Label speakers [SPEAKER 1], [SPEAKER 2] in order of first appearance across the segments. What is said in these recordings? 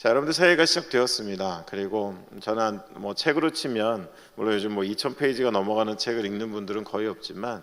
[SPEAKER 1] 자, 여러분들 새해가 시작되었습니다. 그리고 저는 책으로 치면 물론 요즘 2,000페이지가 넘어가는 책을 읽는 분들은 거의 없지만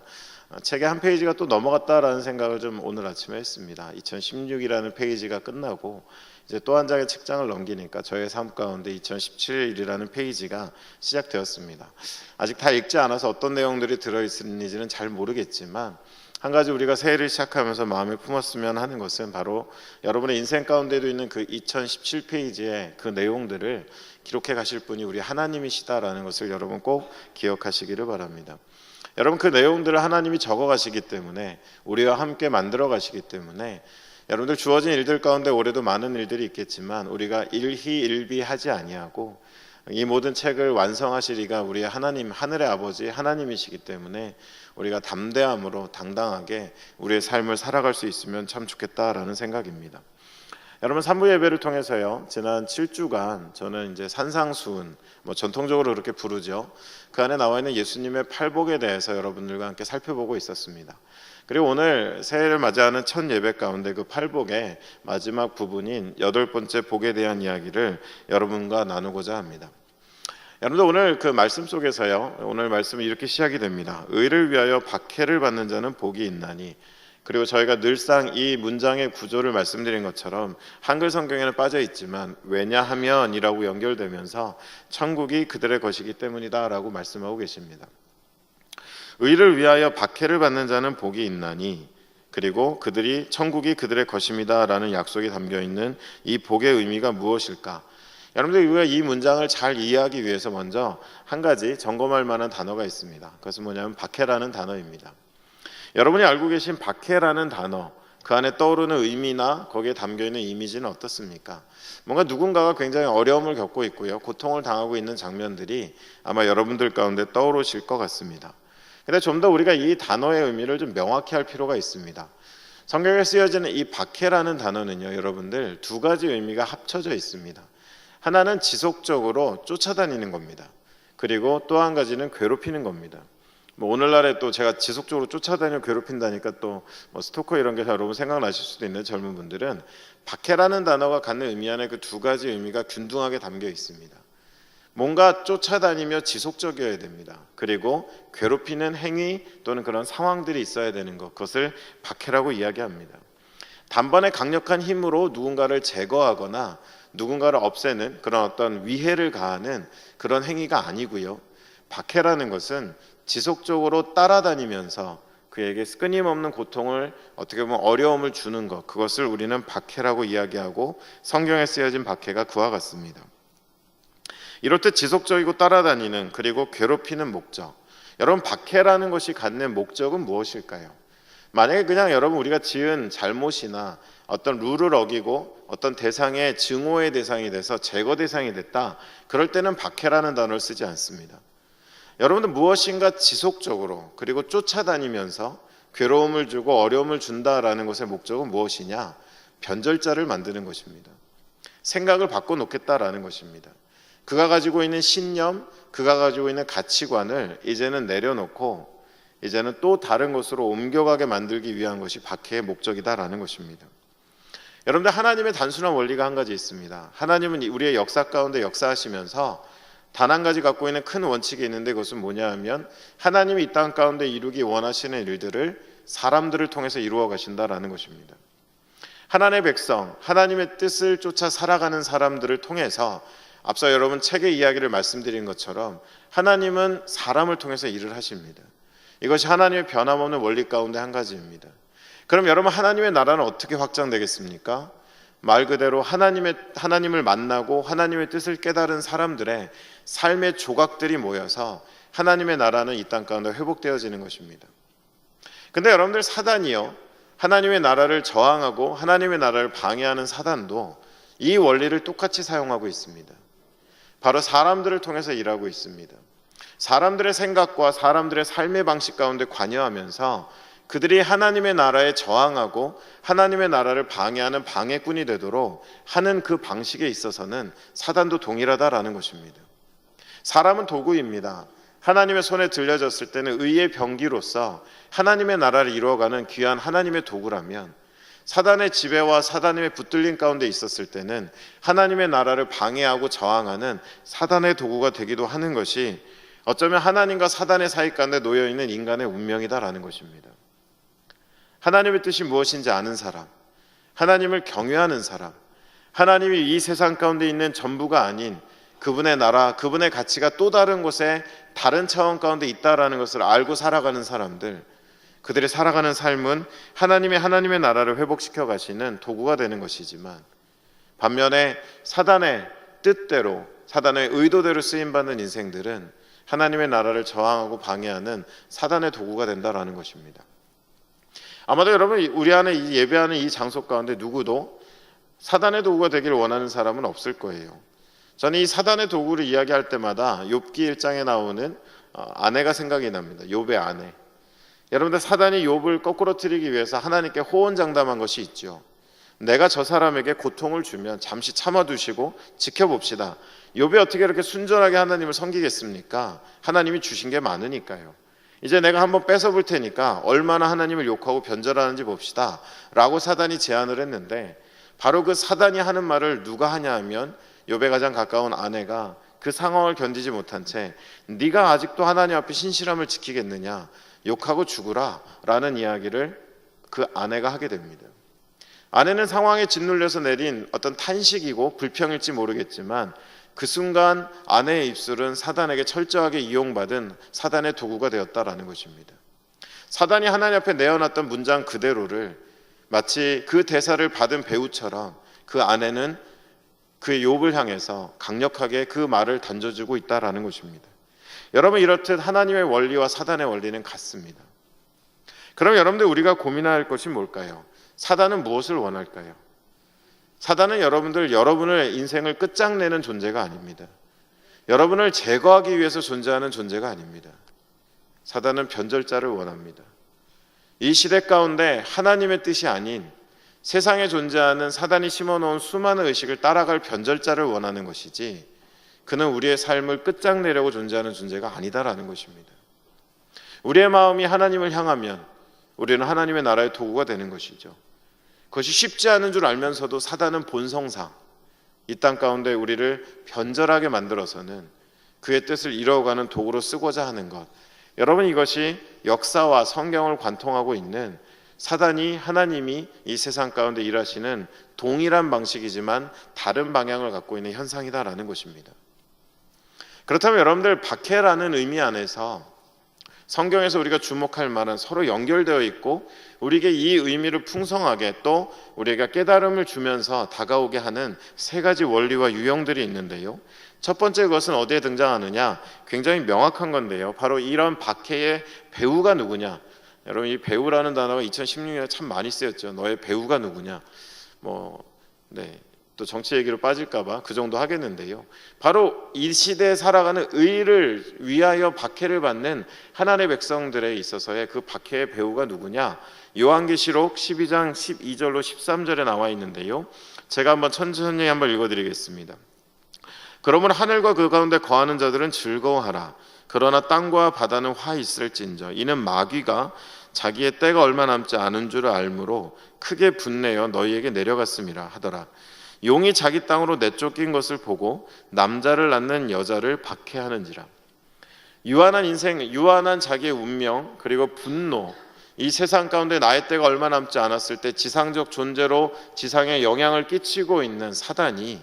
[SPEAKER 1] 책의 한 페이지가 또 넘어갔다라는 생각을 좀 오늘 아침에 했습니다. 2016이라는 페이지가 끝나고 이제 또 한 장의 책장을 넘기니까 저의 삶 가운데 2017이라는 페이지가 시작되었습니다. 아직 다 읽지 않아서 어떤 내용들이 들어있는지는 잘 모르겠지만 한 가지 우리가 새해를 시작하면서 마음에 품었으면 하는 것은 바로 여러분의 인생 가운데도 있는 그 2017페이지의 그 내용들을 기록해 가실 분이 우리 하나님이시다라는 것을 여러분 꼭 기억하시기를 바랍니다. 여러분, 그 내용들을 하나님이 적어 가시기 때문에, 우리와 함께 만들어 가시기 때문에 여러분들 주어진 일들 가운데 올해도 많은 일들이 있겠지만 우리가 일희일비하지 아니하고 이 모든 책을 완성하실 이가 우리의 하나님, 하늘의 아버지 하나님이시기 때문에 우리가 담대함으로 당당하게 우리의 삶을 살아갈 수 있으면 참 좋겠다라는 생각입니다. 여러분, 산부 예배를 통해서요, 지난 7주간 저는 이제 산상수훈, 전통적으로 그렇게 부르죠. 그 안에 나와 있는 예수님의 팔복에 대해서 여러분들과 함께 살펴보고 있었습니다. 그리고 오늘 새해를 맞이하는 첫 예배 가운데 그 팔복의 마지막 부분인 8번째 복에 대한 이야기를 여러분과 나누고자 합니다. 여러분들, 오늘 그 말씀 속에서요, 오늘 말씀이 이렇게 시작이 됩니다. 의를 위하여 박해를 받는 자는 복이 있나니. 그리고 저희가 늘상 이 문장의 구조를 말씀드린 것처럼 한글 성경에는 빠져 있지만 왜냐하면이라고 연결되면서 천국이 그들의 것이기 때문이다 라고 말씀하고 계십니다. 의를 위하여 박해를 받는 자는 복이 있나니, 그리고 천국이 그들의 것입니다 라는 약속이 담겨있는 이 복의 의미가 무엇일까? 여러분들, 우리가 이 문장을 잘 이해하기 위해서 먼저 한 가지 점검할 만한 단어가 있습니다. 그것은 뭐냐면 박해라는 단어입니다. 여러분이 알고 계신 박해라는 단어, 그 안에 떠오르는 의미나 거기에 담겨있는 이미지는 어떻습니까? 뭔가 누군가가 굉장히 어려움을 겪고 있고요, 고통을 당하고 있는 장면들이 아마 여러분들 가운데 떠오르실 것 같습니다. 근데 좀 더 우리가 이 단어의 의미를 좀 명확히 할 필요가 있습니다. 성경에 쓰여지는 이 박해라는 단어는요, 여러분들 두 가지 의미가 합쳐져 있습니다. 하나는 지속적으로 쫓아다니는 겁니다. 그리고 또 한 가지는 괴롭히는 겁니다. 오늘날에 또 제가 지속적으로 쫓아다니며 괴롭힌다니까 또 스토커 이런 게 여러분 생각나실 수도 있는 젊은 분들은 박해라는 단어가 갖는 의미 안에 그 두 가지 의미가 균등하게 담겨 있습니다. 뭔가 쫓아다니며 지속적이어야 됩니다. 그리고 괴롭히는 행위 또는 그런 상황들이 있어야 되는 것, 그것을 박해라고 이야기합니다. 단번에 강력한 힘으로 누군가를 제거하거나 누군가를 없애는 그런 어떤 위해를 가하는 그런 행위가 아니고요, 박해라는 것은 지속적으로 따라다니면서 그에게 끊임없는 고통을, 어떻게 보면 어려움을 주는 것, 그것을 우리는 박해라고 이야기하고 성경에 쓰여진 박해가 그와 같습니다. 이렇듯 지속적이고 따라다니는, 그리고 괴롭히는 목적, 여러분 박해라는 것이 갖는 목적은 무엇일까요? 만약에 그냥 여러분 우리가 지은 잘못이나 어떤 룰을 어기고 어떤 대상의 증오의 대상이 돼서 제거 대상이 됐다, 그럴 때는 박해라는 단어를 쓰지 않습니다. 여러분들 무엇인가 지속적으로 그리고 쫓아다니면서 괴로움을 주고 어려움을 준다라는 것의 목적은 무엇이냐? 변절자를 만드는 것입니다. 생각을 바꿔놓겠다라는 것입니다. 그가 가지고 있는 신념, 그가 가지고 있는 가치관을 이제는 내려놓고 이제는 또 다른 것으로 옮겨가게 만들기 위한 것이 박해의 목적이다라는 것입니다. 여러분들, 하나님의 단순한 원리가 한 가지 있습니다. 하나님은 우리의 역사 가운데 역사하시면서 단 한 가지 갖고 있는 큰 원칙이 있는데, 그것은 뭐냐 하면 하나님이 이 땅 가운데 이루기 원하시는 일들을 사람들을 통해서 이루어 가신다라는 것입니다. 하나님의 백성, 하나님의 뜻을 쫓아 살아가는 사람들을 통해서, 앞서 여러분 책의 이야기를 말씀드린 것처럼 하나님은 사람을 통해서 일을 하십니다. 이것이 하나님의 변함없는 원리 가운데 한 가지입니다. 그럼 여러분, 하나님의 나라는 어떻게 확장되겠습니까? 말 그대로 하나님을 만나고 하나님의 뜻을 깨달은 사람들의 삶의 조각들이 모여서 하나님의 나라는 이 땅 가운데 회복되어지는 것입니다. 근데 여러분들, 사단이요, 하나님의 나라를 저항하고 하나님의 나라를 방해하는 사단도 이 원리를 똑같이 사용하고 있습니다. 바로 사람들을 통해서 일하고 있습니다. 사람들의 생각과 사람들의 삶의 방식 가운데 관여하면서 그들이 하나님의 나라에 저항하고 하나님의 나라를 방해하는 방해꾼이 되도록 하는 그 방식에 있어서는 사단도 동일하다라는 것입니다. 사람은 도구입니다. 하나님의 손에 들려졌을 때는 의의 병기로서 하나님의 나라를 이루어가는 귀한 하나님의 도구라면, 사단의 지배와 사단의 붙들림 가운데 있었을 때는 하나님의 나라를 방해하고 저항하는 사단의 도구가 되기도 하는 것이 어쩌면 하나님과 사단의 사이 가운데 놓여있는 인간의 운명이다라는 것입니다. 하나님의 뜻이 무엇인지 아는 사람, 하나님을 경외하는 사람, 하나님이 이 세상 가운데 있는 전부가 아닌 그분의 나라, 그분의 가치가 또 다른 곳에 다른 차원 가운데 있다라는 것을 알고 살아가는 사람들, 그들이 살아가는 삶은 하나님의 나라를 회복시켜 가시는 도구가 되는 것이지만, 반면에 사단의 뜻대로, 사단의 의도대로 쓰임받는 인생들은 하나님의 나라를 저항하고 방해하는 사단의 도구가 된다라는 것입니다. 아마도 여러분, 우리 안에 이 예배하는 이 장소 가운데 누구도 사단의 도구가 되기를 원하는 사람은 없을 거예요. 저는 이 사단의 도구를 이야기할 때마다 욥기 1장에 나오는 아내가 생각이 납니다. 욥의 아내. 여러분들, 사단이 욥을 거꾸로 트이기 위해서 하나님께 호언장담한 것이 있죠. 내가 저 사람에게 고통을 주면 잠시 참아두시고 지켜봅시다. 욥이 어떻게 이렇게 순전하게 하나님을 섬기겠습니까? 하나님이 주신 게 많으니까요. 이제 내가 한번 뺏어볼 테니까 얼마나 하나님을 욕하고 변절하는지 봅시다 라고 사단이 제안을 했는데, 바로 그 사단이 하는 말을 누가 하냐 하면 욥의 가장 가까운 아내가 그 상황을 견디지 못한 채 네가 아직도 하나님 앞에 신실함을 지키겠느냐, 욕하고 죽으라 라는 이야기를 그 아내가 하게 됩니다. 아내는 상황에 짓눌려서 내린 어떤 탄식이고 불평일지 모르겠지만, 그 순간 아내의 입술은 사단에게 철저하게 이용받은 사단의 도구가 되었다라는 것입니다. 사단이 하나님 앞에 내어놨던 문장 그대로를 마치 그 대사를 받은 배우처럼 그 아내는 그 욥을 향해서 강력하게 그 말을 던져주고 있다라는 것입니다. 여러분, 이렇듯 하나님의 원리와 사단의 원리는 같습니다. 그럼 여러분들, 우리가 고민할 것이 뭘까요? 사단은 무엇을 원할까요? 사단은 여러분의 인생을 끝장내는 존재가 아닙니다. 여러분을 제거하기 위해서 존재하는 존재가 아닙니다. 사단은 변절자를 원합니다. 이 시대 가운데 하나님의 뜻이 아닌 세상에 존재하는 사단이 심어놓은 수많은 의식을 따라갈 변절자를 원하는 것이지, 그는 우리의 삶을 끝장내려고 존재하는 존재가 아니다라는 것입니다. 우리의 마음이 하나님을 향하면 우리는 하나님의 나라의 도구가 되는 것이죠. 그것이 쉽지 않은 줄 알면서도 사단은 본성상 이 땅 가운데 우리를 변절하게 만들어서는 그의 뜻을 이루어가는 도구로 쓰고자 하는 것, 여러분, 이것이 역사와 성경을 관통하고 있는 사단이 하나님이 이 세상 가운데 일하시는 동일한 방식이지만 다른 방향을 갖고 있는 현상이다라는 것입니다. 그렇다면 여러분들, 박해라는 의미 안에서 성경에서 우리가 주목할 만한, 서로 연결되어 있고 우리에게 이 의미를 풍성하게 또 우리에게 깨달음을 주면서 다가오게 하는 세 가지 원리와 유형들이 있는데요. 첫 번째, 것은 어디에 등장하느냐? 굉장히 명확한 건데요. 바로 이런 박해의 배우가 누구냐? 여러분, 이 배우라는 단어가 2016년에 참 많이 쓰였죠. 너의 배우가 누구냐? 또 정치 얘기로 빠질까봐 그 정도 하겠는데요. 바로 이 시대에 살아가는 의를 위하여 박해를 받는 하나님의 백성들에 있어서의 그 박해의 배우가 누구냐? 요한계시록 12장 12절로 13절에 나와 있는데요. 제가 한번 천천히 한번 읽어드리겠습니다. 그러므로 하늘과 그 가운데 거하는 자들은 즐거워하라. 그러나 땅과 바다는 화 있을진저. 이는 마귀가 자기의 때가 얼마 남지 않은 줄을 알므로 크게 분내어 너희에게 내려갔음이라 하더라. 용이 자기 땅으로 내쫓긴 것을 보고 남자를 낳는 여자를 박해하는지라. 유한한 인생, 유한한 자기의 운명, 그리고 분노, 이 세상 가운데 나의 때가 얼마 남지 않았을 때 지상적 존재로 지상에 영향을 끼치고 있는 사단이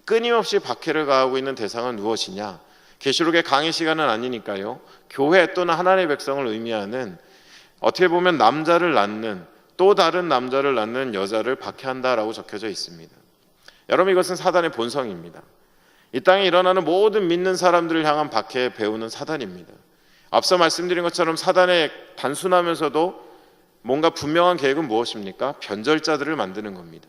[SPEAKER 1] 끊임없이 박해를 가하고 있는 대상은 무엇이냐? 계시록의 강의 시간은 아니니까요. 교회 또는 하나님의 백성을 의미하는, 어떻게 보면 남자를 낳는, 또 다른 남자를 낳는 여자를 박해한다라고 적혀져 있습니다. 여러분, 이것은 사단의 본성입니다. 이 땅에 일어나는 모든 믿는 사람들을 향한 박해의 배우는 사단입니다. 앞서 말씀드린 것처럼 사단의 단순하면서도 뭔가 분명한 계획은 무엇입니까? 변절자들을 만드는 겁니다.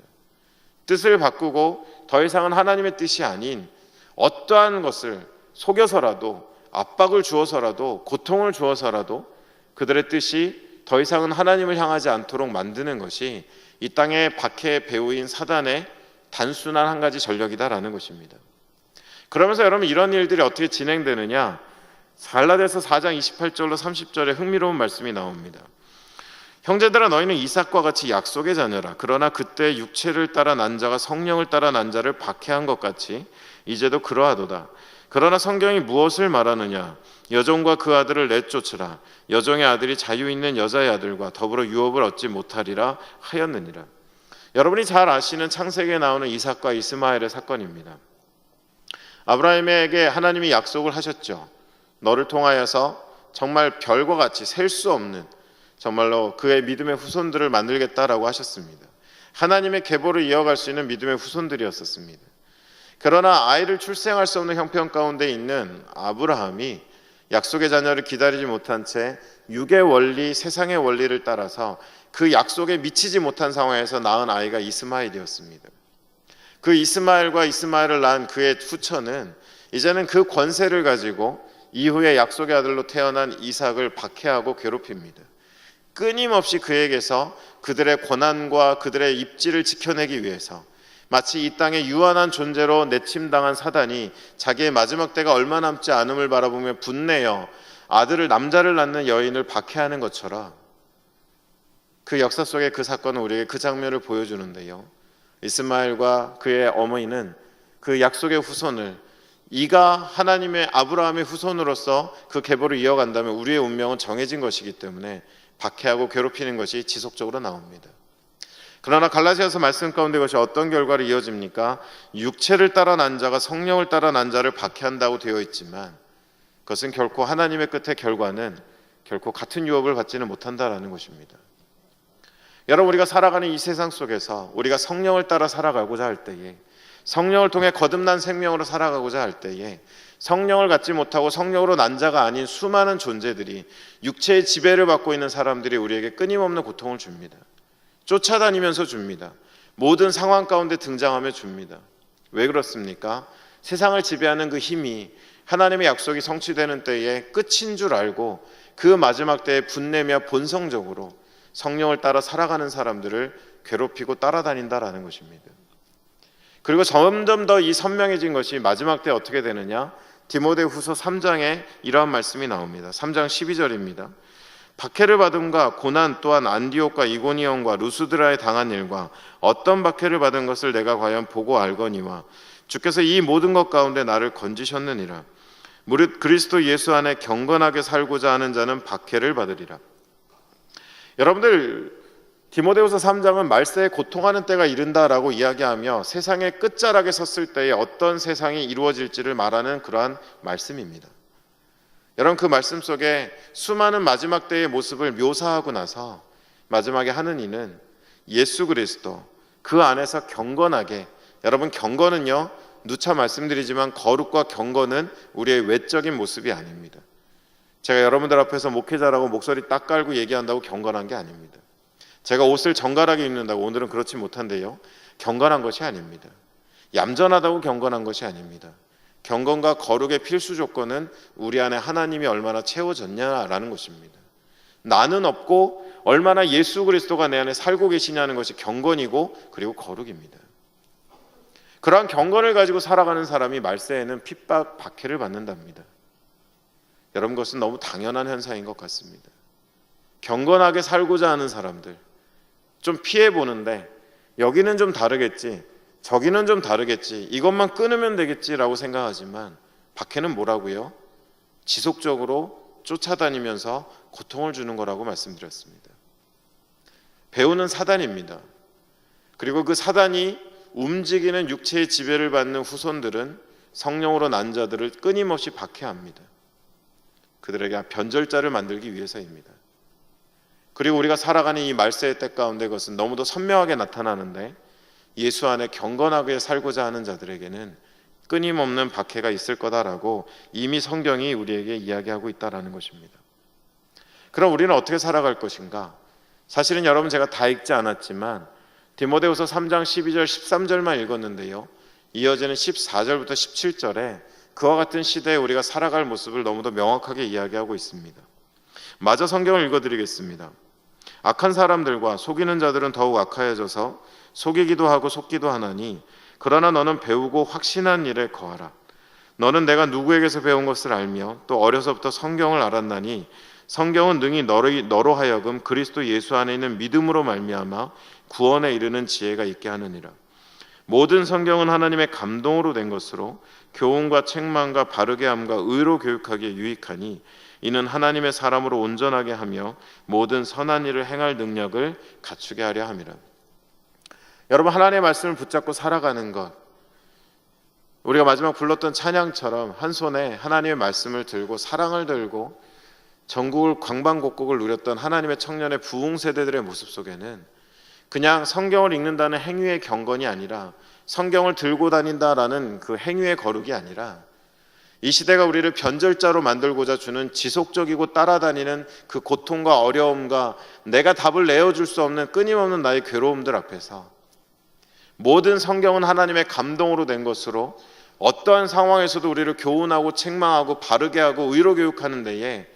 [SPEAKER 1] 뜻을 바꾸고 더 이상은 하나님의 뜻이 아닌 어떠한 것을 속여서라도, 압박을 주어서라도, 고통을 주어서라도 그들의 뜻이 더 이상은 하나님을 향하지 않도록 만드는 것이 이 땅의 박해의 배우인 사단의 단순한 한 가지 전력이다라는 것입니다. 그러면서 여러분, 이런 일들이 어떻게 진행되느냐? 갈라디아서 4장 28절로 30절에 흥미로운 말씀이 나옵니다. 형제들아 너희는 이삭과 같이 약속의 자녀라. 그러나 그때 육체를 따라 난 자가 성령을 따라 난 자를 박해한 것 같이 이제도 그러하도다. 그러나 성경이 무엇을 말하느냐? 여종과 그 아들을 내쫓으라. 여종의 아들이 자유 있는 여자의 아들과 더불어 유업을 얻지 못하리라 하였느니라. 여러분이 잘 아시는 창세기에 나오는 이삭과 이스마엘의 사건입니다. 아브라함에게 하나님이 약속을 하셨죠. 너를 통하여서 정말 별과 같이 셀 수 없는 정말로 그의 믿음의 후손들을 만들겠다라고 하셨습니다. 하나님의 계보를 이어갈 수 있는 믿음의 후손들이었었습니다. 그러나 아이를 출생할 수 없는 형편 가운데 있는 아브라함이 약속의 자녀를 기다리지 못한 채 육의 원리, 세상의 원리를 따라서 그 약속에 미치지 못한 상황에서 낳은 아이가 이스마엘이었습니다. 그 이스마엘과 이스마엘을 낳은 그의 후처는 이제는 그 권세를 가지고 이후에 약속의 아들로 태어난 이삭을 박해하고 괴롭힙니다. 끊임없이 그에게서 그들의 권한과 그들의 입지를 지켜내기 위해서 마치 이 땅에 유한한 존재로 내침당한 사단이 자기의 마지막 때가 얼마 남지 않음을 바라보며 분내어 남자를 낳는 여인을 박해하는 것처럼 그 역사 속의 그 사건은 우리에게 그 장면을 보여주는데요. 이스마엘과 그의 어머니는 그 약속의 후손을 이가 하나님의 아브라함의 후손으로서 그 계보를 이어간다면 우리의 운명은 정해진 것이기 때문에 박해하고 괴롭히는 것이 지속적으로 나옵니다. 그러나 갈라디아서 말씀 가운데 그것이 어떤 결과를 이어집니까? 육체를 따라 난 자가 성령을 따라 난 자를 박해한다고 되어 있지만 그것은 결코 하나님의 끝의 결과는 결코 같은 유업을 받지는 못한다라는 것입니다. 여러분, 우리가 살아가는 이 세상 속에서 우리가 성령을 따라 살아가고자 할 때에, 성령을 통해 거듭난 생명으로 살아가고자 할 때에 성령을 갖지 못하고 성령으로 난 자가 아닌 수많은 존재들이, 육체의 지배를 받고 있는 사람들이 우리에게 끊임없는 고통을 줍니다. 쫓아다니면서 줍니다. 모든 상황 가운데 등장하며 줍니다. 왜 그렇습니까? 세상을 지배하는 그 힘이 하나님의 약속이 성취되는 때에 끝인 줄 알고 그 마지막 때에 분내며 본성적으로 성령을 따라 살아가는 사람들을 괴롭히고 따라다닌다라는 것입니다. 그리고 점점 더 이 선명해진 것이 마지막 때 어떻게 되느냐? 디모데후서 3장에 이러한 말씀이 나옵니다. 3장 12절입니다. 박해를 받음과 고난 또한 안디옥과 이고니온과 루스드라에 당한 일과 어떤 박해를 받은 것을 내가 과연 보고 알거니와 주께서 이 모든 것 가운데 나를 건지셨느니라. 무릇 그리스도 예수 안에 경건하게 살고자 하는 자는 박해를 받으리라. 여러분들, 디모데후서 3장은 말세에 고통하는 때가 이른다라고 이야기하며 세상의 끝자락에 섰을 때에 어떤 세상이 이루어질지를 말하는 그러한 말씀입니다. 여러분, 그 말씀 속에 수많은 마지막 때의 모습을 묘사하고 나서 마지막에 하는 이는 예수 그리스도 그 안에서 경건하게, 여러분 경건은요, 누차 말씀드리지만 거룩과 경건은 우리의 외적인 모습이 아닙니다. 제가 여러분들 앞에서 목회자라고 목소리 딱 깔고 얘기한다고 경건한 게 아닙니다. 제가 옷을 정갈하게 입는다고 오늘은 그렇지 못한데요, 경건한 것이 아닙니다. 얌전하다고 경건한 것이 아닙니다. 경건과 거룩의 필수 조건은 우리 안에 하나님이 얼마나 채워졌냐라는 것입니다. 나는 없고 얼마나 예수 그리스도가 내 안에 살고 계시냐는 것이 경건이고 그리고 거룩입니다. 그러한 경건을 가지고 살아가는 사람이 말세에는 핍박, 박해를 받는답니다. 여러분, 그것은 너무 당연한 현상인 것 같습니다. 경건하게 살고자 하는 사람들 좀 피해보는데 여기는 좀 다르겠지, 저기는 좀 다르겠지, 이것만 끊으면 되겠지라고 생각하지만 박해는 뭐라고요? 지속적으로 쫓아다니면서 고통을 주는 거라고 말씀드렸습니다. 배우는 사단입니다. 그리고 그 사단이 움직이는 육체의 지배를 받는 후손들은 성령으로 난 자들을 끊임없이 박해합니다. 그들에게 변절자를 만들기 위해서입니다. 그리고 우리가 살아가는 이 말세의 때 가운데 그것은 너무도 선명하게 나타나는데 예수 안에 경건하게 살고자 하는 자들에게는 끊임없는 박해가 있을 거다라고 이미 성경이 우리에게 이야기하고 있다라는 것입니다. 그럼 우리는 어떻게 살아갈 것인가? 사실은 여러분, 제가 다 읽지 않았지만 디모데후서 3장 12절 13절만 읽었는데요, 이어지는 14절부터 17절에 그와 같은 시대에 우리가 살아갈 모습을 너무도 명확하게 이야기하고 있습니다. 마저 성경을 읽어드리겠습니다. 악한 사람들과 속이는 자들은 더욱 악하여져서 속이기도 하고 속기도 하나니 그러나 너는 배우고 확신한 일에 거하라. 너는 내가 누구에게서 배운 것을 알며 또 어려서부터 성경을 알았나니 성경은 능히 너로 하여금 그리스도 예수 안에 있는 믿음으로 말미암아 구원에 이르는 지혜가 있게 하느니라. 모든 성경은 하나님의 감동으로 된 것으로 교훈과 책망과 바르게 함과 의로 교육하기에 유익하니 이는 하나님의 사람으로 온전하게 하며 모든 선한 일을 행할 능력을 갖추게 하려 함이라. 여러분, 하나님의 말씀을 붙잡고 살아가는 것, 우리가 마지막 불렀던 찬양처럼 한 손에 하나님의 말씀을 들고 사랑을 들고 전국을 광방곡곡을 누렸던 하나님의 청년의 부흥 세대들의 모습 속에는 그냥 성경을 읽는다는 행위의 경건이 아니라, 성경을 들고 다닌다라는 그 행위의 거룩이 아니라, 이 시대가 우리를 변절자로 만들고자 주는 지속적이고 따라다니는 그 고통과 어려움과 내가 답을 내어줄 수 없는 끊임없는 나의 괴로움들 앞에서 모든 성경은 하나님의 감동으로 된 것으로 어떠한 상황에서도 우리를 교훈하고 책망하고 바르게 하고 의로 교육하는 데에,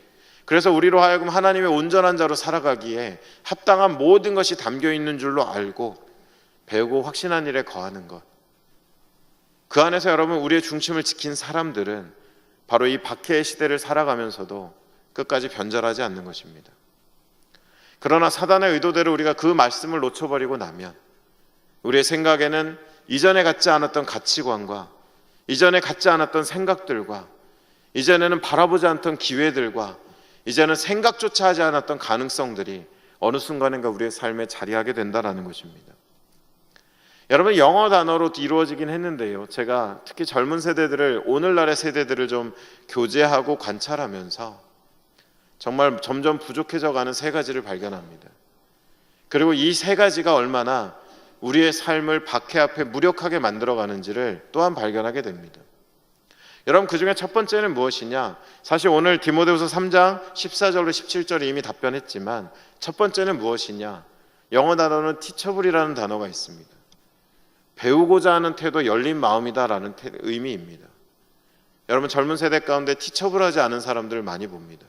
[SPEAKER 1] 그래서 우리로 하여금 하나님의 온전한 자로 살아가기에 합당한 모든 것이 담겨 있는 줄로 알고 배우고 확신한 일에 거하는 것, 그 안에서 여러분, 우리의 중심을 지킨 사람들은 바로 이 박해의 시대를 살아가면서도 끝까지 변절하지 않는 것입니다. 그러나 사단의 의도대로 우리가 그 말씀을 놓쳐버리고 나면 우리의 생각에는 이전에 갖지 않았던 가치관과 이전에 갖지 않았던 생각들과 이전에는 바라보지 않던 기회들과 이제는 생각조차 하지 않았던 가능성들이 어느 순간인가 우리의 삶에 자리하게 된다는 것입니다. 여러분, 영어 단어로 이루어지긴 했는데요, 제가 특히 젊은 세대들을, 오늘날의 세대들을 좀 교제하고 관찰하면서 정말 점점 부족해져 가는 세 가지를 발견합니다. 그리고 이 세 가지가 얼마나 우리의 삶을 박해 앞에 무력하게 만들어가는지를 또한 발견하게 됩니다. 여러분, 그 중에 첫 번째는 무엇이냐? 사실 오늘 디모데후서 3장 14절로 17절에 이미 답변했지만 첫 번째는 무엇이냐? 영어 단어는 teachable이라는 단어가 있습니다. 배우고자 하는 태도, 열린 마음이다라는 의미입니다. 여러분, 젊은 세대 가운데 teachable하지 않은 사람들을 많이 봅니다.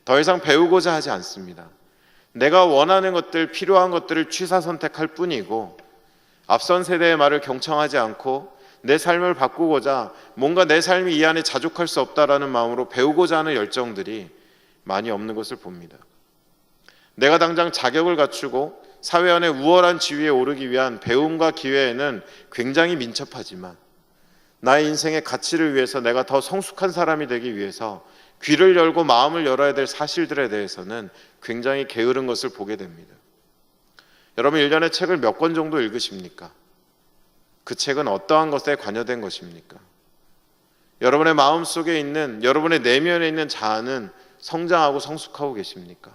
[SPEAKER 1] 더 이상 배우고자 하지 않습니다. 내가 원하는 것들, 필요한 것들을 취사 선택할 뿐이고 앞선 세대의 말을 경청하지 않고 내 삶을 바꾸고자, 뭔가 내 삶이 이 안에 자족할 수 없다라는 마음으로 배우고자 하는 열정들이 많이 없는 것을 봅니다. 내가 당장 자격을 갖추고 사회 안에 우월한 지위에 오르기 위한 배움과 기회에는 굉장히 민첩하지만 나의 인생의 가치를 위해서, 내가 더 성숙한 사람이 되기 위해서 귀를 열고 마음을 열어야 될 사실들에 대해서는 굉장히 게으른 것을 보게 됩니다. 여러분, 1년에 책을 몇 권 정도 읽으십니까? 그 책은 어떠한 것에 관여된 것입니까? 여러분의 마음속에 있는, 여러분의 내면에 있는 자아는 성장하고 성숙하고 계십니까?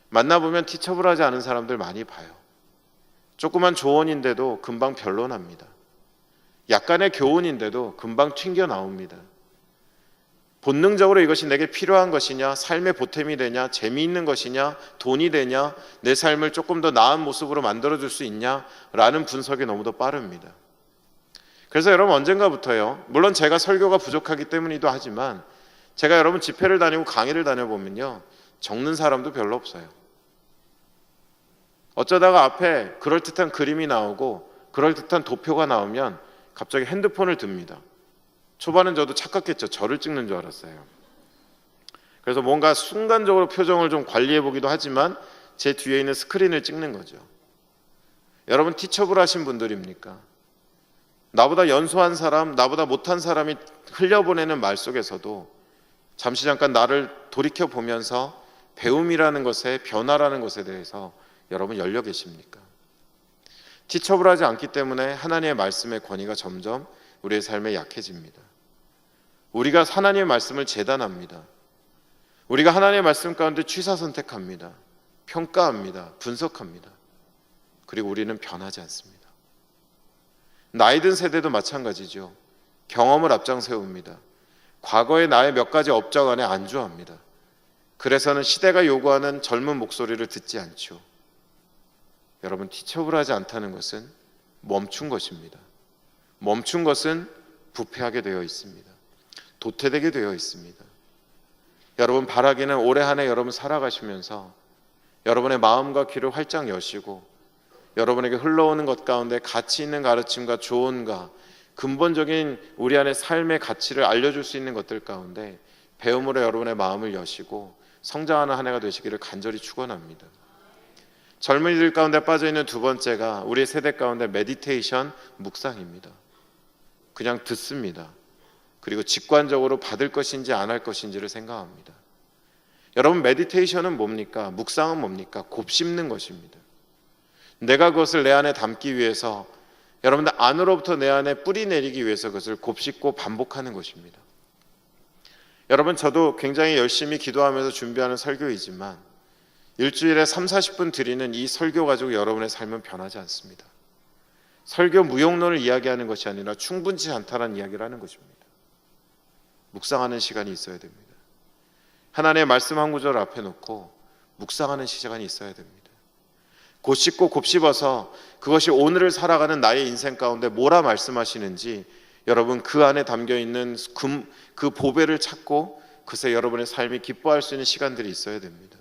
[SPEAKER 1] 만나보면 티처블하지 않은 사람들 많이 봐요. 조그만 조언인데도 금방 변론합니다. 약간의 교훈인데도 금방 튕겨 나옵니다. 본능적으로 이것이 내게 필요한 것이냐, 삶의 보탬이 되냐, 재미있는 것이냐, 돈이 되냐, 내 삶을 조금 더 나은 모습으로 만들어줄 수 있냐라는 분석이 너무도 빠릅니다. 그래서 여러분, 언젠가부터요, 물론 제가 설교가 부족하기 때문이기도 하지만 제가 여러분 집회를 다니고 강의를 다녀보면요, 적는 사람도 별로 없어요. 어쩌다가 앞에 그럴듯한 그림이 나오고 그럴듯한 도표가 나오면 갑자기 핸드폰을 듭니다. 초반엔 저도 착각했죠. 저를 찍는 줄 알았어요. 그래서 뭔가 순간적으로 표정을 좀 관리해 보기도 하지만 제 뒤에 있는 스크린을 찍는 거죠. 여러분, 티처블 하신 분들입니까? 나보다 연소한 사람, 나보다 못한 사람이 흘려보내는 말 속에서도 잠시 잠깐 나를 돌이켜 보면서 배움이라는 것에, 변화라는 것에 대해서 여러분 열려 계십니까? 티처블하지 않기 때문에 하나님의 말씀의 권위가 점점 우리의 삶에 약해집니다. 우리가 하나님의 말씀을 재단합니다. 우리가 하나님의 말씀 가운데 취사 선택합니다. 평가합니다. 분석합니다. 그리고 우리는 변하지 않습니다. 나이 든 세대도 마찬가지죠. 경험을 앞장 세웁니다. 과거의 나의 몇 가지 업적 안에 안주합니다. 그래서는 시대가 요구하는 젊은 목소리를 듣지 않죠. 여러분, 티처블하지 않다는 것은 멈춘 것입니다. 멈춘 것은 부패하게 되어 있습니다. 도태되게 되어 있습니다. 여러분, 바라기는 올해 한 해 여러분 살아가시면서 여러분의 마음과 귀를 활짝 여시고 여러분에게 흘러오는 것 가운데 가치 있는 가르침과 조언과 근본적인 우리 안의 삶의 가치를 알려줄 수 있는 것들 가운데 배움으로 여러분의 마음을 여시고 성장하는 한 해가 되시기를 간절히 축원합니다. 젊은이들 가운데 빠져있는 두 번째가 우리 세대 가운데 메디테이션, 묵상입니다. 그냥 듣습니다. 그리고 직관적으로 받을 것인지 안 할 것인지를 생각합니다. 여러분, 메디테이션은 뭡니까? 묵상은 뭡니까? 곱씹는 것입니다. 내가 그것을 내 안에 담기 위해서, 여러분들 안으로부터 내 안에 뿌리 내리기 위해서 그것을 곱씹고 반복하는 것입니다. 여러분, 저도 굉장히 열심히 기도하면서 준비하는 설교이지만 일주일에 30-40분 드리는 이 설교 가지고 여러분의 삶은 변하지 않습니다. 설교 무용론을 이야기하는 것이 아니라 충분치 않다는 이야기를 하는 것입니다. 묵상하는 시간이 있어야 됩니다. 하나님의 말씀 한 구절 앞에 놓고 묵상하는 시간이 있어야 됩니다. 곱씹고 곱씹어서 그것이 오늘을 살아가는 나의 인생 가운데 뭐라 말씀하시는지 여러분 그 안에 담겨있는 그 보배를 찾고 그새 여러분의 삶이 기뻐할 수 있는 시간들이 있어야 됩니다.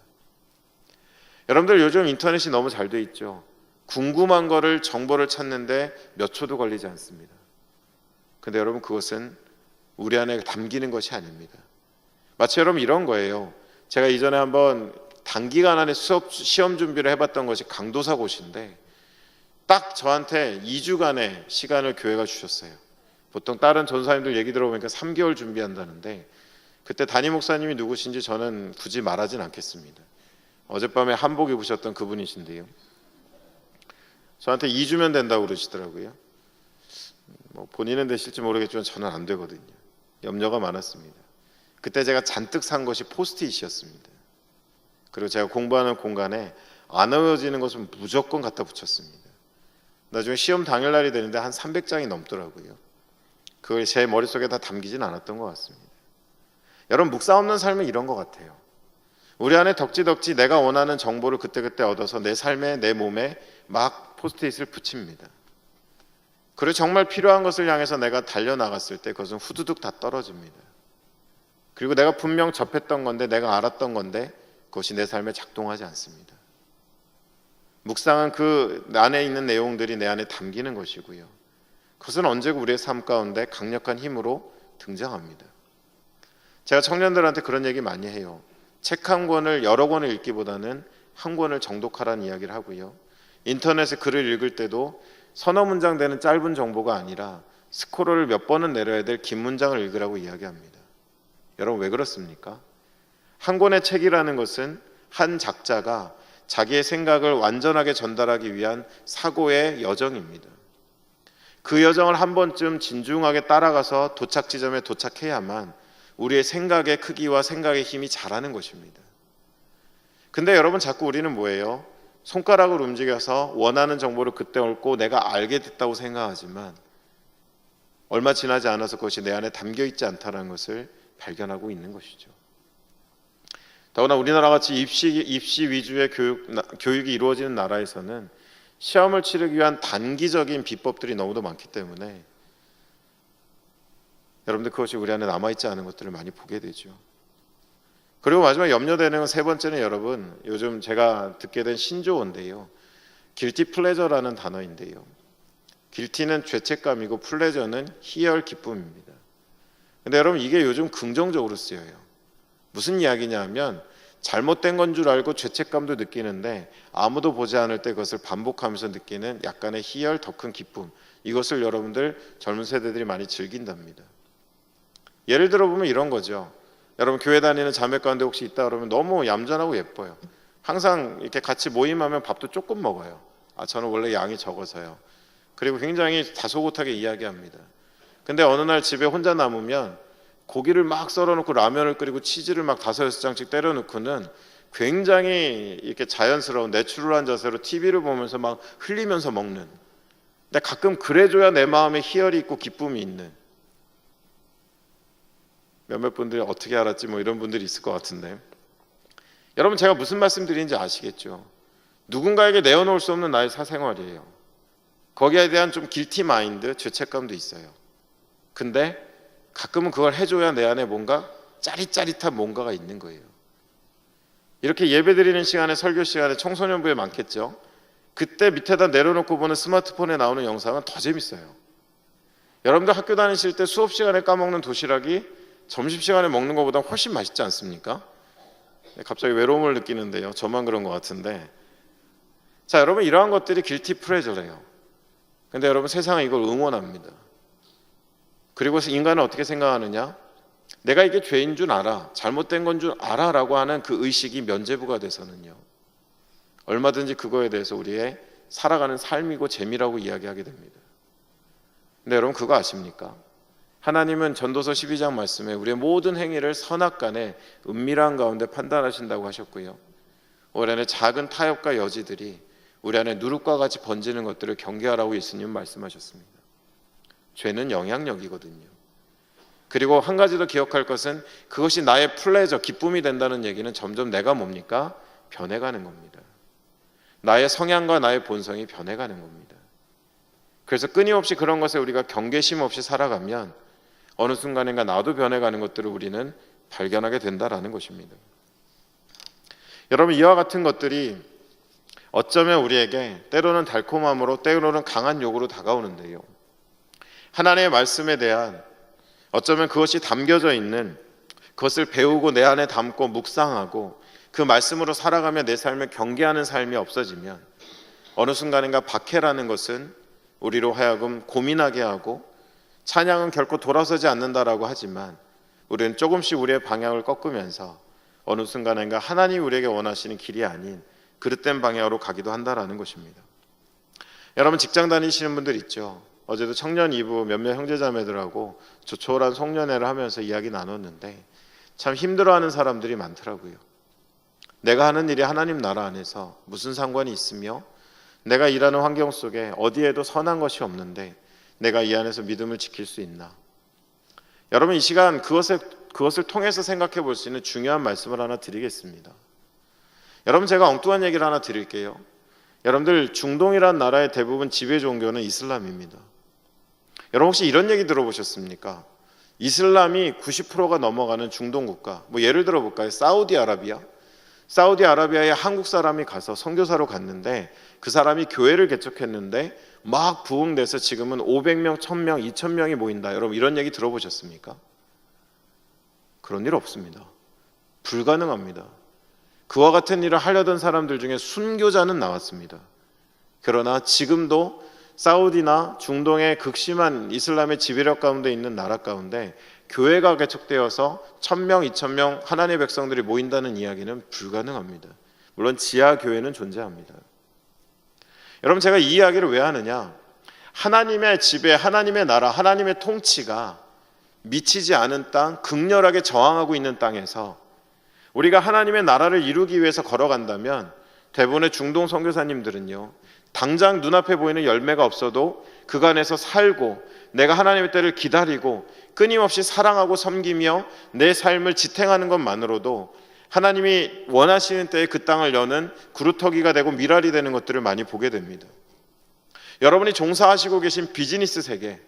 [SPEAKER 1] 여러분들 요즘 인터넷이 너무 잘 돼 있죠. 궁금한 거를 정보를 찾는데 몇 초도 걸리지 않습니다. 근데 여러분 그것은 우리 안에 담기는 것이 아닙니다. 마치 여러분 이런 거예요. 제가 이전에 한번 단기간 안에 시험 준비를 해봤던 것이 강도사 고시인데 딱 저한테 2주간의 시간을 교회가 주셨어요. 보통 다른 전사님들 얘기 들어보니까 3개월 준비한다는데 그때 담임 목사님이 누구신지 저는 굳이 말하진 않겠습니다. 어젯밤에 한복 입으셨던 그분이신데요. 저한테 2주면 된다고 그러시더라고요. 본인은 되실지 모르겠지만 저는 안 되거든요. 염려가 많았습니다. 그때 제가 잔뜩 산 것이 포스트잇이었습니다. 그리고 제가 공부하는 공간에 안 외워지는 것은 무조건 갖다 붙였습니다. 나중에 시험 당일날이 되는데 한 300장이 넘더라고요. 그걸 제 머릿속에 다 담기진 않았던 것 같습니다. 여러분 묵상 없는 삶은 이런 것 같아요. 우리 안에 덕지덕지 내가 원하는 정보를 그때그때 얻어서 내 삶에 내 몸에 막 포스트잇을 붙입니다. 그리고 정말 필요한 것을 향해서 내가 달려나갔을 때 그것은 후두둑 다 떨어집니다. 그리고 내가 분명 접했던 건데 내가 알았던 건데 그것이 내 삶에 작동하지 않습니다. 묵상은 그 안에 있는 내용들이 내 안에 담기는 것이고요. 그것은 언제고 우리의 삶 가운데 강력한 힘으로 등장합니다. 제가 청년들한테 그런 얘기 많이 해요. 책 한 권을 여러 권을 읽기보다는 한 권을 정독하라는 이야기를 하고요. 인터넷에 글을 읽을 때도 서너 문장 되는 짧은 정보가 아니라 스크롤을 몇 번은 내려야 될 긴 문장을 읽으라고 이야기합니다. 여러분 왜 그렇습니까? 한 권의 책이라는 것은 한 작자가 자기의 생각을 완전하게 전달하기 위한 사고의 여정입니다. 그 여정을 한 번쯤 진중하게 따라가서 도착 지점에 도착해야만 우리의 생각의 크기와 생각의 힘이 자라는 것입니다. 근데 여러분 자꾸 우리는 뭐예요? 손가락을 움직여서 원하는 정보를 그때 얻고 내가 알게 됐다고 생각하지만 얼마 지나지 않아서 그것이 내 안에 담겨있지 않다는 것을 발견하고 있는 것이죠. 더구나 우리나라같이 입시 위주의 교육이 이루어지는 나라에서는 시험을 치르기 위한 단기적인 비법들이 너무도 많기 때문에 여러분들 그것이 우리 안에 남아있지 않은 것들을 많이 보게 되죠. 그리고 마지막 염려되는 건 세 번째는 여러분 요즘 제가 듣게 된 신조어인데요. guilty pleasure라는 단어인데요. guilty는 죄책감이고 pleasure는 희열 기쁨입니다. 근데 여러분 이게 요즘 긍정적으로 쓰여요. 무슨 이야기냐 하면 잘못된 건 줄 알고 죄책감도 느끼는데 아무도 보지 않을 때 그것을 반복하면서 느끼는 약간의 희열, 더 큰 기쁨, 이것을 여러분들 젊은 세대들이 많이 즐긴답니다. 예를 들어 보면 이런 거죠. 여러분 교회 다니는 자매 가운데 혹시 있다 그러면 너무 얌전하고 예뻐요. 항상 이렇게 같이 모임하면 밥도 조금 먹어요. 저는 원래 양이 적어서요. 그리고 굉장히 다소곳하게 이야기합니다. 근데 어느 날 집에 혼자 남으면 고기를 막 썰어놓고 라면을 끓이고 치즈를 막 5-6장씩 때려놓고는 굉장히 이렇게 자연스러운 내추럴한 자세로 TV를 보면서 막 흘리면서 먹는, 근데 가끔 그래줘야 내 마음에 희열이 있고 기쁨이 있는, 몇몇 분들이 어떻게 알았지 뭐 이런 분들이 있을 것 같은데, 여러분 제가 무슨 말씀 드리는지 아시겠죠? 누군가에게 내어놓을 수 없는 나의 사생활이에요. 거기에 대한 좀 길티 마인드, 죄책감도 있어요. 근데 가끔은 그걸 해줘야 내 안에 뭔가 짜릿짜릿한 뭔가가 있는 거예요. 이렇게 예배드리는 시간에, 설교 시간에 청소년부에 많겠죠. 그때 밑에다 내려놓고 보는 스마트폰에 나오는 영상은 더 재밌어요. 여러분들 학교 다니실 때 수업 시간에 까먹는 도시락이 점심시간에 먹는 것보다 훨씬 맛있지 않습니까? 갑자기 외로움을 느끼는데요. 저만 그런 것 같은데. 자, 여러분, 이러한 것들이 길티 플레저래요. 근데 여러분, 세상은 이걸 응원합니다. 그리고 인간은 어떻게 생각하느냐? 내가 이게 죄인 줄 알아, 잘못된 건 줄 알아 라고 하는 그 의식이 면죄부가 돼서는요, 얼마든지 그거에 대해서 우리의 살아가는 삶이고 재미라고 이야기하게 됩니다. 근데 여러분, 그거 아십니까? 하나님은 전도서 12장 말씀에 우리의 모든 행위를 선악간에 은밀한 가운데 판단하신다고 하셨고요, 우리 안에 작은 타협과 여지들이 우리 안에 누룩과 같이 번지는 것들을 경계하라고 예수님 말씀하셨습니다. 죄는 영향력이거든요. 그리고 한 가지 더 기억할 것은, 그것이 나의 플레저, 기쁨이 된다는 얘기는 점점 내가 뭡니까? 변해가는 겁니다. 나의 성향과 나의 본성이 변해가는 겁니다. 그래서 끊임없이 그런 것에 우리가 경계심 없이 살아가면 어느 순간인가 나도 변해가는 것들을 우리는 발견하게 된다라는 것입니다. 여러분, 이와 같은 것들이 어쩌면 우리에게 때로는 달콤함으로, 때로는 강한 욕으로 다가오는데요, 하나님의 말씀에 대한 어쩌면 그것이 담겨져 있는, 그것을 배우고 내 안에 담고 묵상하고 그 말씀으로 살아가며 내 삶을 경계하는 삶이 없어지면 어느 순간인가 박해라는 것은 우리로 하여금 고민하게 하고, 찬양은 결코 돌아서지 않는다라고 하지만 우리는 조금씩 우리의 방향을 꺾으면서 어느 순간인가 하나님이 우리에게 원하시는 길이 아닌 그릇된 방향으로 가기도 한다라는 것입니다. 여러분, 직장 다니시는 분들 있죠. 어제도 청년 2부 몇몇 형제자매들하고 조촐한 송년회를 하면서 이야기 나눴는데 참 힘들어하는 사람들이 많더라고요. 내가 하는 일이 하나님 나라 안에서 무슨 상관이 있으며, 내가 일하는 환경 속에 어디에도 선한 것이 없는데 내가 이 안에서 믿음을 지킬 수 있나? 여러분, 이 시간 그것을 통해서 생각해 볼 수 있는 중요한 말씀을 하나 드리겠습니다. 여러분, 제가 엉뚱한 얘기를 하나 드릴게요. 여러분들, 중동이라는 나라의 대부분 지배 종교는 이슬람입니다. 여러분, 혹시 이런 얘기 들어보셨습니까? 이슬람이 90%가 넘어가는 중동 국가, 예를 들어 볼까요? 사우디아라비아에 한국 사람이 가서 선교사로 갔는데 그 사람이 교회를 개척했는데 막 부흥돼서 지금은 500명, 1000명, 2000명이 모인다. 여러분, 이런 얘기 들어보셨습니까? 그런 일 없습니다. 불가능합니다. 그와 같은 일을 하려던 사람들 중에 순교자는 나왔습니다. 그러나 지금도 사우디나 중동의 극심한 이슬람의 지배력 가운데 있는 나라 가운데 교회가 개척되어서 1000명, 2000명 하나님의 백성들이 모인다는 이야기는 불가능합니다. 물론 지하 교회는 존재합니다. 여러분, 제가 이 이야기를 왜 하느냐? 하나님의 지배, 하나님의 나라, 하나님의 통치가 미치지 않은 땅, 극렬하게 저항하고 있는 땅에서 우리가 하나님의 나라를 이루기 위해서 걸어간다면 대부분의 중동 선교사님들은요, 당장 눈앞에 보이는 열매가 없어도 그간에서 살고 내가 하나님의 때를 기다리고 끊임없이 사랑하고 섬기며 내 삶을 지탱하는 것만으로도 하나님이 원하시는 때에 그 땅을 여는 구루터기가 되고 미랄이 되는 것들을 많이 보게 됩니다. 여러분이 종사하시고 계신 비즈니스 세계,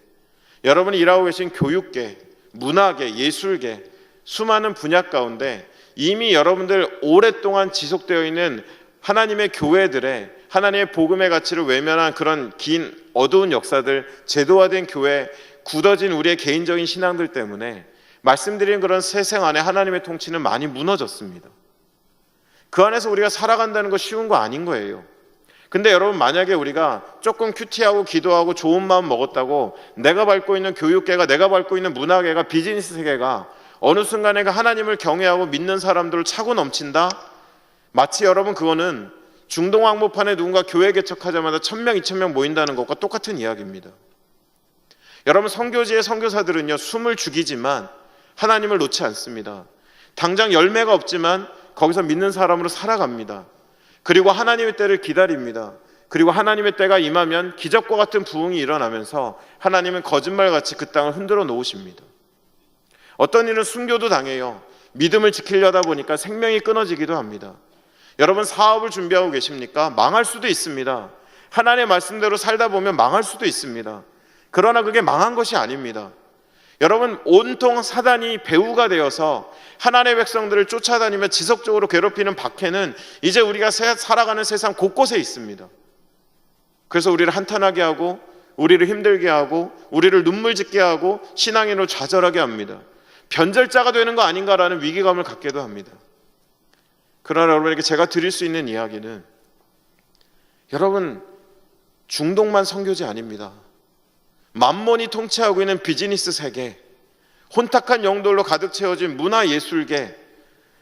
[SPEAKER 1] 여러분이 일하고 계신 교육계, 문화계, 예술계, 수많은 분야 가운데 이미 여러분들 오랫동안 지속되어 있는 하나님의 교회들의 하나님의 복음의 가치를 외면한 그런 긴 어두운 역사들, 제도화된 교회, 굳어진 우리의 개인적인 신앙들 때문에 말씀드린 그런 세상 안에 하나님의 통치는 많이 무너졌습니다. 그 안에서 우리가 살아간다는 거 쉬운 거 아닌 거예요. 근데 여러분, 만약에 우리가 조금 큐티하고 기도하고 좋은 마음 먹었다고 내가 밟고 있는 교육계가, 내가 밟고 있는 문화계가, 비즈니스 세계가 어느 순간에 하나님을 경외하고 믿는 사람들을 차고 넘친다? 마치 여러분, 그거는 중동 항목판에 누군가 교회 개척하자마자 1000명, 2000명 모인다는 것과 똑같은 이야기입니다. 여러분, 선교지의 선교사들은요, 숨을 죽이지만 하나님을 놓지 않습니다. 당장 열매가 없지만 거기서 믿는 사람으로 살아갑니다. 그리고 하나님의 때를 기다립니다. 그리고 하나님의 때가 임하면 기적과 같은 부흥이 일어나면서 하나님은 거짓말같이 그 땅을 흔들어 놓으십니다. 어떤 일은 순교도 당해요. 믿음을 지키려다 보니까 생명이 끊어지기도 합니다. 여러분, 사업을 준비하고 계십니까? 망할 수도 있습니다. 하나님의 말씀대로 살다 보면 망할 수도 있습니다. 그러나 그게 망한 것이 아닙니다. 여러분, 온통 사단이 배후가 되어서 하나님의 백성들을 쫓아다니며 지속적으로 괴롭히는 박해는 이제 우리가 살아가는 세상 곳곳에 있습니다. 그래서 우리를 한탄하게 하고, 우리를 힘들게 하고, 우리를 눈물 짓게 하고, 신앙인으로 좌절하게 합니다. 변절자가 되는 거 아닌가라는 위기감을 갖기도 합니다. 그러나 여러분에게 제가 드릴 수 있는 이야기는, 여러분 중동만 선교지 아닙니다. 만몬이 통치하고 있는 비즈니스 세계, 혼탁한 영들로 가득 채워진 문화예술계,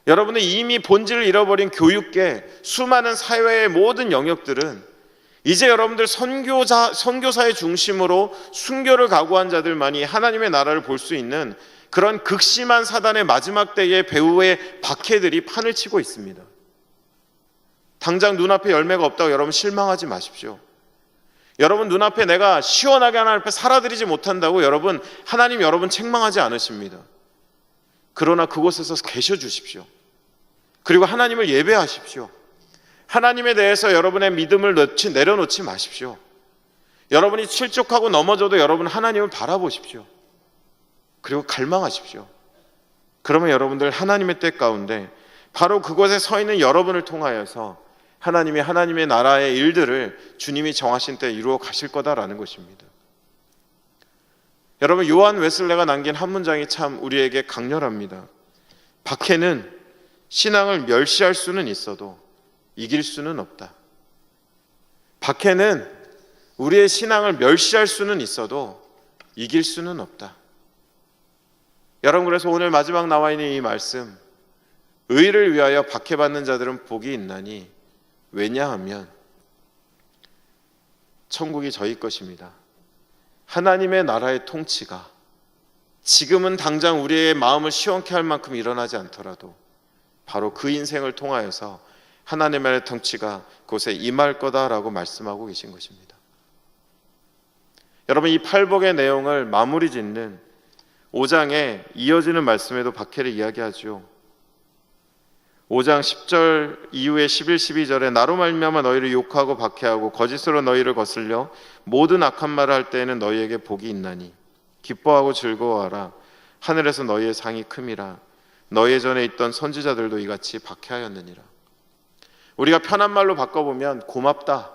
[SPEAKER 1] 여러분의 이미 본질을 잃어버린 교육계, 수많은 사회의 모든 영역들은 이제 여러분들 선교사의 중심으로 순교를 각오한 자들만이 하나님의 나라를 볼 수 있는 그런 극심한 사단의 마지막 때의 배후의 박해들이 판을 치고 있습니다. 당장 눈앞에 열매가 없다고 여러분 실망하지 마십시오. 여러분 눈앞에 내가 시원하게 하나님 앞에 살아드리지 못한다고 여러분 하나님 여러분 책망하지 않으십니다. 그러나 그곳에서 계셔 주십시오. 그리고 하나님을 예배하십시오. 하나님에 대해서 여러분의 믿음을 내려놓지 마십시오. 여러분이 실족하고 넘어져도 여러분 하나님을 바라보십시오. 그리고 갈망하십시오. 그러면 여러분들 하나님의 때 가운데 바로 그곳에 서 있는 여러분을 통하여서 하나님의 나라의 일들을 주님이 정하신 때 이루어 가실 거다라는 것입니다. 여러분 요한 웨슬레가 남긴 한 문장이 참 우리에게 강렬합니다. 박해는 신앙을 멸시할 수는 있어도 이길 수는 없다. 박해는 우리의 신앙을 멸시할 수는 있어도 이길 수는 없다. 여러분 그래서 오늘 마지막 나와 있는 이 말씀, 의를 위하여 박해받는 자들은 복이 있나니 왜냐하면 천국이 저희 것입니다. 하나님의 나라의 통치가 지금은 당장 우리의 마음을 시원케 할 만큼 일어나지 않더라도 바로 그 인생을 통하여서 하나님의 통치가 그곳에 임할 거다라고 말씀하고 계신 것입니다. 여러분 이 팔복의 내용을 마무리 짓는 5장에 이어지는 말씀에도 박해를 이야기하죠. 5장 10절 이후에 11, 12절에 나로 말미암아 너희를 욕하고 박해하고 거짓으로 너희를 거슬려 모든 악한 말을 할 때에는 너희에게 복이 있나니 기뻐하고 즐거워하라. 하늘에서 너희의 상이 큼이라. 너희 전에 있던 선지자들도 이같이 박해하였느니라. 우리가 편한 말로 바꿔보면 고맙다.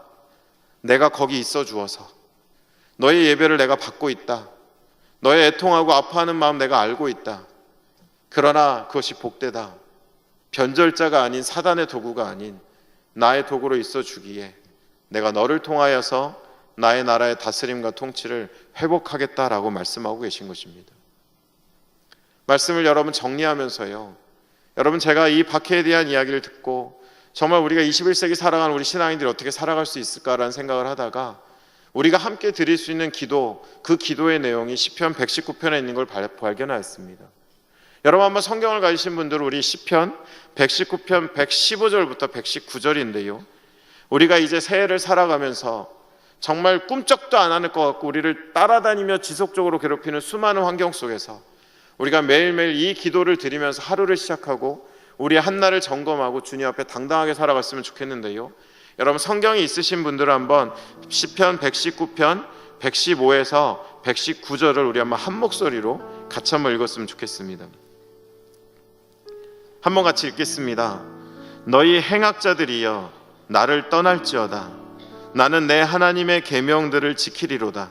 [SPEAKER 1] 내가 거기 있어 주어서. 너의 예배를 내가 받고 있다. 너의 애통하고 아파하는 마음 내가 알고 있다. 그러나 그것이 복되다. 변절자가 아닌 사단의 도구가 아닌 나의 도구로 있어 주기에 내가 너를 통하여서 나의 나라의 다스림과 통치를 회복하겠다라고 말씀하고 계신 것입니다. 말씀을 여러분 정리하면서요, 여러분 제가 이 박해에 대한 이야기를 듣고 정말 우리가 21세기 살아가는 우리 신앙인들이 어떻게 살아갈 수 있을까라는 생각을 하다가 우리가 함께 드릴 수 있는 기도, 그 기도의 내용이 시편 119편에 있는 걸 발견하였습니다. 여러분 한번 성경을 가지신 분들은 우리 시편 119편 115절부터 119절인데요. 우리가 이제 새해를 살아가면서 정말 꿈쩍도 안 하는 것 같고 우리를 따라다니며 지속적으로 괴롭히는 수많은 환경 속에서 우리가 매일매일 이 기도를 드리면서 하루를 시작하고 우리의 한날을 점검하고 주님 앞에 당당하게 살아갔으면 좋겠는데요. 여러분 성경이 있으신 분들은 한번 시편 119편 115에서 119절을 우리 한번 한 목소리로 같이 한번 읽었으면 좋겠습니다. 한번 같이 읽겠습니다. 너희 행악자들이여 나를 떠날지어다. 나는 내 하나님의 계명들을 지키리로다.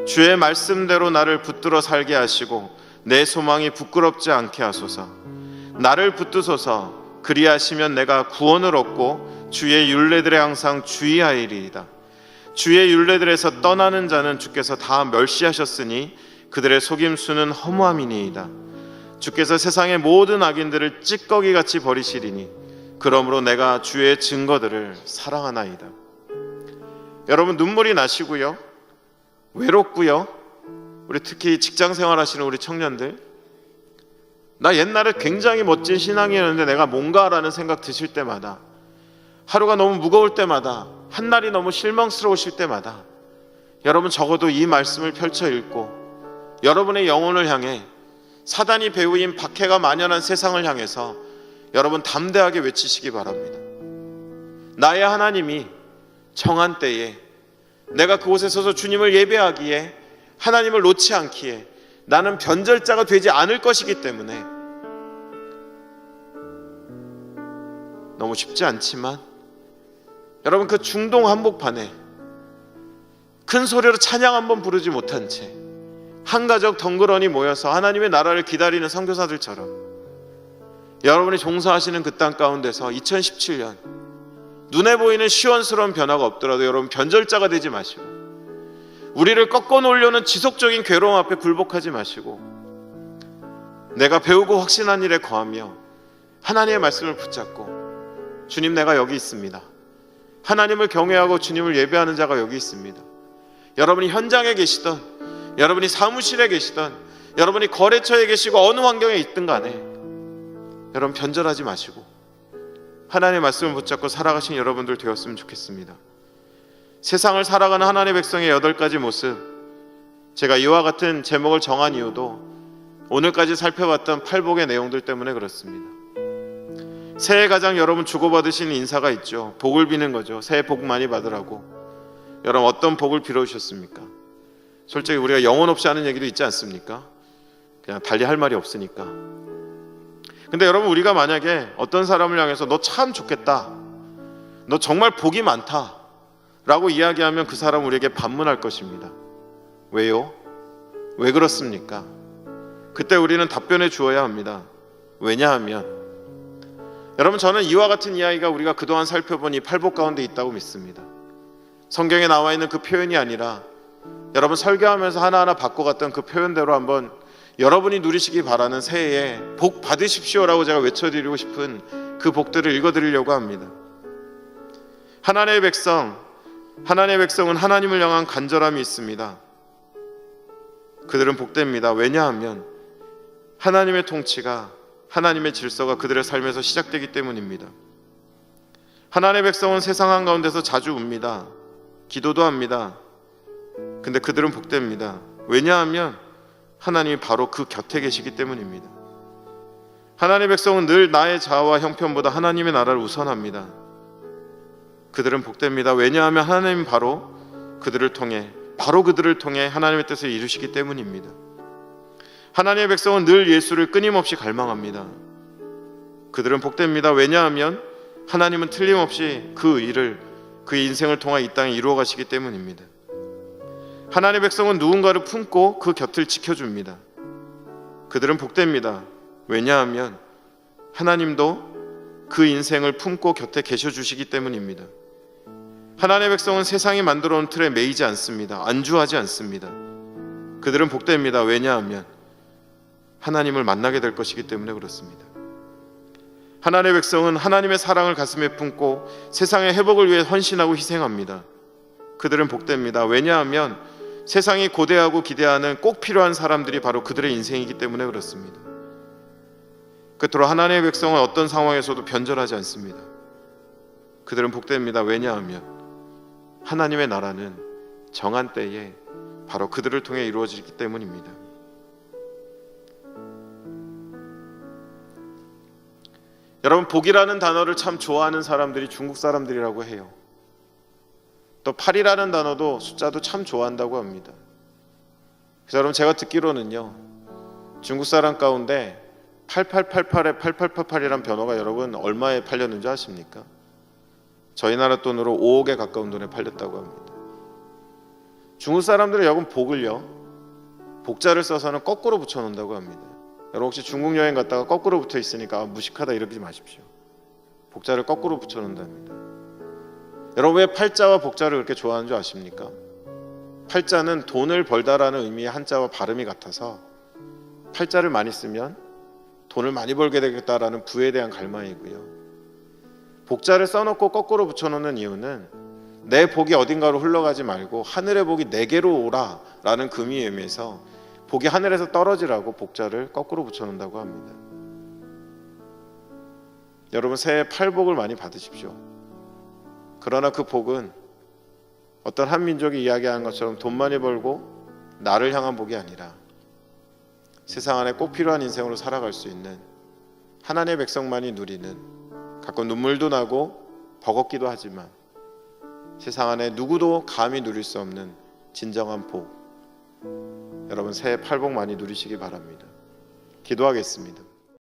[SPEAKER 1] 주의 말씀대로 나를 붙들어 살게 하시고 내 소망이 부끄럽지 않게 하소서. 나를 붙드소서. 그리하시면 내가 구원을 얻고 주의 율례들에 항상 주의하리이다. 주의 율례들에서 떠나는 자는 주께서 다 멸시하셨으니 그들의 속임수는 허무함이니이다. 주께서 세상의 모든 악인들을 찌꺼기같이 버리시리니 그러므로 내가 주의 증거들을 사랑하나이다. 여러분 눈물이 나시고요, 외롭고요, 우리 특히 직장생활 하시는 우리 청년들, 나 옛날에 굉장히 멋진 신앙이었는데 내가 뭔가라는 생각 드실 때마다, 하루가 너무 무거울 때마다, 한날이 너무 실망스러우실 때마다 여러분 적어도 이 말씀을 펼쳐 읽고 여러분의 영혼을 향해 사단이 배후인 박해가 만연한 세상을 향해서 여러분 담대하게 외치시기 바랍니다. 나의 하나님이 정한 때에 내가 그곳에 서서 주님을 예배하기에, 하나님을 놓지 않기에 나는 변절자가 되지 않을 것이기 때문에 너무 쉽지 않지만 여러분 그 중동 한복판에 큰 소리로 찬양 한번 부르지 못한 채 한 가족 덩그러니 모여서 하나님의 나라를 기다리는 선교사들처럼 여러분이 종사하시는 그 땅 가운데서 2017년 눈에 보이는 시원스러운 변화가 없더라도 여러분 변절자가 되지 마시고, 우리를 꺾어 놓으려는 지속적인 괴로움 앞에 굴복하지 마시고, 내가 배우고 확신한 일에 거하며 하나님의 말씀을 붙잡고, 주님 내가 여기 있습니다, 하나님을 경외하고 주님을 예배하는 자가 여기 있습니다. 여러분이 현장에 계시던, 여러분이 사무실에 계시던, 여러분이 거래처에 계시고 어느 환경에 있든 간에 여러분 변절하지 마시고 하나님의 말씀을 붙잡고 살아가신 여러분들 되었으면 좋겠습니다. 세상을 살아가는 하나님의 백성의 8가지 모습, 제가 이와 같은 제목을 정한 이유도 오늘까지 살펴봤던 팔복의 내용들 때문에 그렇습니다. 새해 가장 여러분 주고받으시는 인사가 있죠. 복을 비는 거죠. 새해 복 많이 받으라고. 여러분 어떤 복을 빌어주셨습니까? 솔직히 우리가 영혼 없이 하는 얘기도 있지 않습니까? 그냥 달리 할 말이 없으니까. 근데 여러분 우리가 만약에 어떤 사람을 향해서 너 참 좋겠다, 너 정말 복이 많다 라고 이야기하면 그 사람 우리에게 반문할 것입니다. 왜요? 왜 그렇습니까? 그때 우리는 답변해 주어야 합니다. 왜냐하면 여러분 저는 이와 같은 이야기가 우리가 그동안 살펴본 이 팔복 가운데 있다고 믿습니다. 성경에 나와 있는 그 표현이 아니라 여러분 설교하면서 하나하나 바꿔갔던 그 표현대로 한번 여러분이 누리시기 바라는 새해에 복 받으십시오라고 제가 외쳐드리고 싶은 그 복들을 읽어드리려고 합니다. 하나님의 백성은 하나님을 향한 간절함이 있습니다. 그들은 복됩니다. 왜냐하면 하나님의 통치가, 하나님의 질서가 그들의 삶에서 시작되기 때문입니다. 하나님의 백성은 세상 한가운데서 자주 웁니다. 기도도 합니다. 근데 그들은 복됩니다. 왜냐하면 하나님이 바로 그 곁에 계시기 때문입니다. 하나님의 백성은 늘 나의 자아와 형편보다 하나님의 나라를 우선합니다. 그들은 복됩니다. 왜냐하면 하나님은 바로 그들을 통해 하나님의 뜻을 이루시기 때문입니다. 하나님의 백성은 늘 예수를 끊임없이 갈망합니다. 그들은 복됩니다. 왜냐하면 하나님은 틀림없이 그 일을, 그 인생을 통해 이 땅에 이루어 가시기 때문입니다. 하나님의 백성은 누군가를 품고 그 곁을 지켜줍니다. 그들은 복됩니다. 왜냐하면 하나님도 그 인생을 품고 곁에 계셔주시기 때문입니다. 하나님의 백성은 세상이 만들어 온 틀에 매이지 않습니다. 안주하지 않습니다. 그들은 복됩니다. 왜냐하면 하나님을 만나게 될 것이기 때문에 그렇습니다. 하나님의 백성은 하나님의 사랑을 가슴에 품고 세상의 회복을 위해 헌신하고 희생합니다. 그들은 복됩니다. 왜냐하면 세상이 고대하고 기대하는 꼭 필요한 사람들이 바로 그들의 인생이기 때문에 그렇습니다. 끝으로 하나님의 백성은 어떤 상황에서도 변절하지 않습니다. 그들은 복됩니다. 왜냐하면 하나님의 나라는 정한 때에 바로 그들을 통해 이루어지기 때문입니다. 여러분 복이라는 단어를 참 좋아하는 사람들이 중국 사람들이라고 해요. 또 8이라는 단어도 숫자도 참 좋아한다고 합니다. 그래서 여러분 제가 듣기로는요, 중국 사람 가운데 8888에 8888이란 변호가 여러분 얼마에 팔렸는지 아십니까? 저희 나라 돈으로 5억에 가까운 돈에 팔렸다고 합니다. 중국 사람들은 여러분 복을요, 복자를 써서는 거꾸로 붙여놓는다고 합니다. 여러분 혹시 중국 여행 갔다가 거꾸로 붙어 있으니까 무식하다 이러지 마십시오. 복자를 거꾸로 붙여놓는답니다. 여러분 왜 팔자와 복자를 그렇게 좋아하는 줄 아십니까? 팔자는 돈을 벌다라는 의미의 한자와 발음이 같아서 팔자를 많이 쓰면 돈을 많이 벌게 되겠다라는 부에 대한 갈망이고요. 복자를 써놓고 거꾸로 붙여놓는 이유는 내 복이 어딘가로 흘러가지 말고 하늘의 복이 내게로 오라 라는 금이 의미해서 복이 하늘에서 떨어지라고 복자를 거꾸로 붙여놓는다고 합니다. 여러분 새해 팔복을 많이 받으십시오. 그러나 그 복은 어떤 한 민족이 이야기하는 것처럼 돈 많이 벌고 나를 향한 복이 아니라 세상 안에 꼭 필요한 인생으로 살아갈 수 있는 하나님의 백성만이 누리는, 가끔 눈물도 나고 버겁기도 하지만 세상 안에 누구도 감히 누릴 수 없는 진정한 복, 여러분 새해 팔복 많이 누리시기 바랍니다. 기도하겠습니다.